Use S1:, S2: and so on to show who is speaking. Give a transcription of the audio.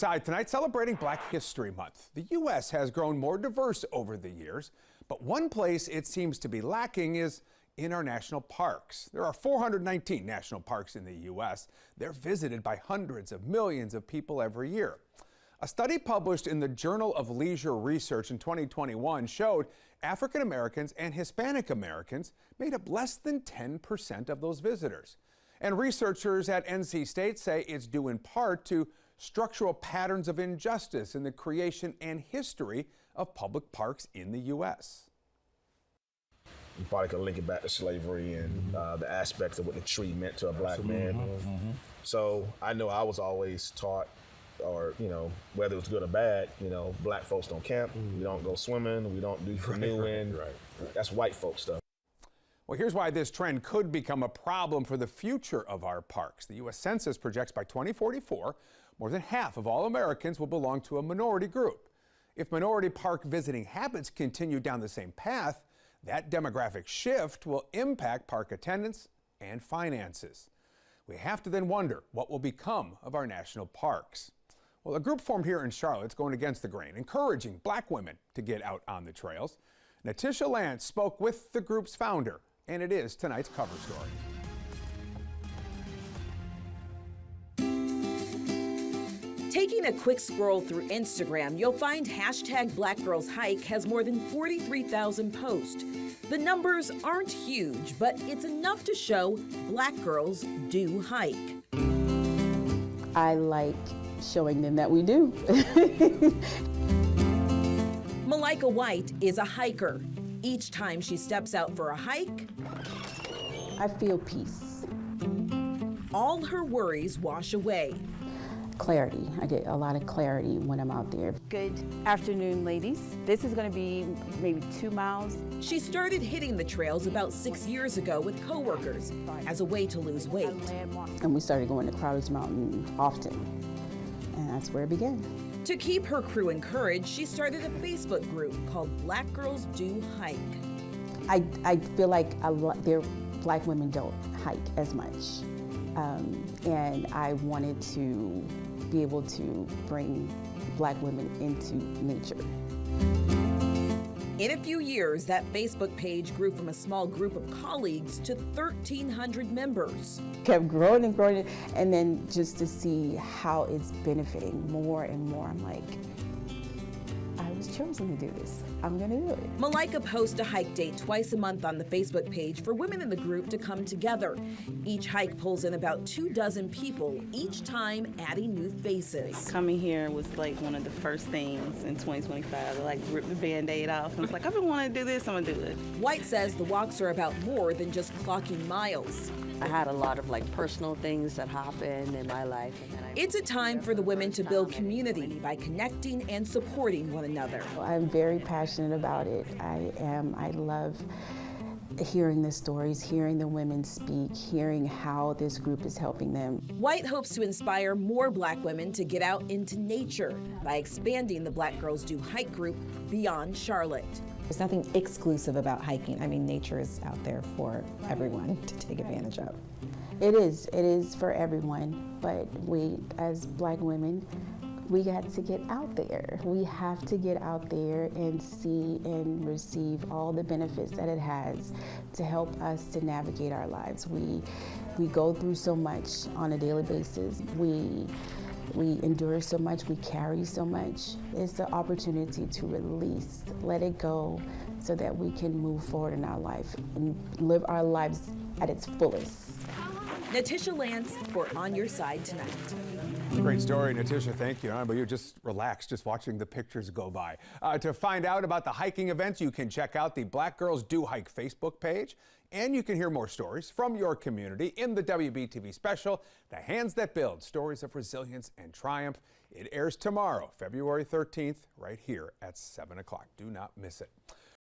S1: Side tonight, celebrating Black History Month. The U.S. has grown more diverse over the years, but one place it seems to be lacking is in our national parks. There are 419 national parks in the U.S. They're visited by hundreds of millions of people every year. A study published in the Journal of Leisure Research in 2021 showed African Americans and Hispanic Americans made up less than 10% of those visitors. And researchers at NC State say it's due in part to structural patterns of injustice in the creation and history of public parks in the U.S.
S2: You probably could link it back to slavery and the aspects of what the tree meant to a black man. So I know I was always taught, or whether it was good or bad, black folks don't camp, we don't go swimming, we don't do canoeing. That's white folks stuff.
S1: Well, here's why this trend could become a problem for the future of our parks. The U.S. Census projects by 2044, more than half of all Americans will belong to a minority group. If minority park visiting habits continue down the same path, that demographic shift will impact park attendance and finances. We have to then wonder what will become of our national parks. Well, a group formed here in Charlotte is going against the grain, encouraging black women to get out on the trails. Natisha Lance spoke with the group's founder, and it is tonight's cover story.
S3: Taking a quick scroll through Instagram, you'll find #BlackGirlsHike has more than 43,000 posts. The numbers aren't huge, but it's enough to show black girls do hike.
S4: I like showing them that we do.
S3: Malika White is a hiker. Each time she steps out for a hike,
S4: I feel peace.
S3: all her worries wash away.
S4: Clarity. I get a lot of clarity when I'm out there.
S5: Good afternoon, ladies. This is going to be maybe 2 miles.
S3: She started hitting the trails about 6 years ago with coworkers as a way to lose weight.
S4: And we started going to Crowder's Mountain often. And that's where it began.
S3: To keep her crew encouraged, she started a Facebook group called Black Girls Do Hike.
S4: I feel like black women don't hike as much. And I wanted to be able to bring black women into nature.
S3: In a few years, that Facebook page grew from a small group of colleagues to 1,300 members.
S4: Kept growing and growing, and then just to see how it's benefiting more and more, I'm like, I was chosen to do this. I'm gonna do it.
S3: Malika posts a hike date twice a month on the Facebook page for women in the group to come together. Each hike pulls in about 24 people, each time adding new faces.
S5: Coming here was like one of the first things in 2025. I like ripped the Band-Aid off and was like, I've been wanting to do this, I'm gonna do it.
S3: White says the walks are about more than just clocking miles.
S6: I had a lot of personal things that happened in my life. And then
S3: It's a time for the women to build community by connecting and supporting one another.
S4: I'm very passionate about it. I love hearing the stories, hearing the women speak, hearing how this group is helping them.
S3: White hopes to inspire more black women to get out into nature by expanding the Black Girls Do Hike group beyond Charlotte.
S7: There's nothing exclusive about hiking. I mean, nature is out there for everyone to take advantage of.
S4: It is for everyone, but we, as black women, we got to get out there. We have to get out there and see and receive all the benefits that it has to help us to navigate our lives. We go through so much on a daily basis. We endure so much, we carry so much. It's the opportunity to release, let it go, so that we can move forward in our life and live our lives at its fullest.
S3: Natisha Lance for On Your Side Tonight.
S1: Great story, Natisha. Thank you. But you just relax, just watching the pictures go by. To find out about the hiking events, you can check out the Black Girls Do Hike Facebook page. And you can hear more stories from your community in the WBTV special, The Hands That Build, Stories of Resilience and Triumph. It airs tomorrow, February 13th, right here at 7 o'clock. Do not miss it.